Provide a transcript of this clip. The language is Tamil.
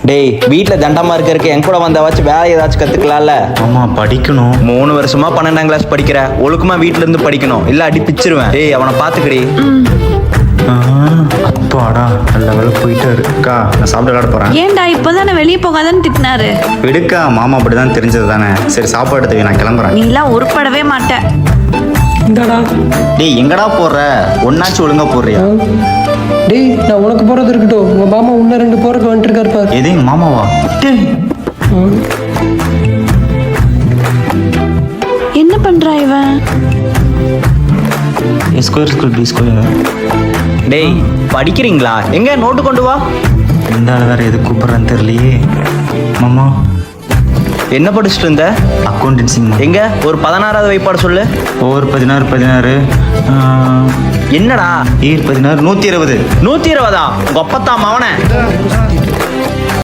டேய் வீட்டில் தண்டமா இருக்கிறதுக்கு என் கூட வந்தாச்சும் வேலை ஏதாச்சும் கற்றுக்கலாம்ல. ஆமாம் படிக்கணும். 3 வருஷமா 12ஆம் கிளாஸ் படிக்கிற ஒழுக்கமா வீட்டுல இருந்து படிக்கணும், இல்லை அடி பிச்சிருவேன். டேய் அவனை பார்த்துக்கடி. அப்பாடா நல்ல வேலை போயிட்டாரு. அக்கா நான் சாப்பிட விளையாட போகிறேன். ஏன்டா இப்போதானே வெளியே போகாதன்னு திட்டினாரு. விடுக்கா, மாமா அப்படி தான் தெரிஞ்சது தானே. சரி சாப்பாடு எடுத்து நான் கிளம்புறேன். நீ எல்லாம் உருப்படவே மாட்ட. இந்தாடா. டேய் எங்கடா போடுற? ஒன்னாச்சும் ஒழுங்கா போடுறியா? டேய் நான் உனக்கு போறது இருக்கட்டும், உங்க மாமா இன்னும் 2 போறதுக்கு வந்துட்டு இருக்காரு பாரு. எது எங்க மாமாவா? என்ன பண்றா இவன்? Square B square. டேய் படிக்கிறீங்களா? எங்க நோட்டு கொண்டு வா. இந்த ஆள் வேற எது கூப்பிட்றான்னு தெரியலையே. மாமா என்ன படிச்சுட்டு இருந்த? அக்கௌண்டன்சி. எங்க ஒரு 16வது வைப்பாடு சொல்லு. ஓவர் 16 என்னடா 16 120. 120? உங்க அப்பத்தான் மவனே.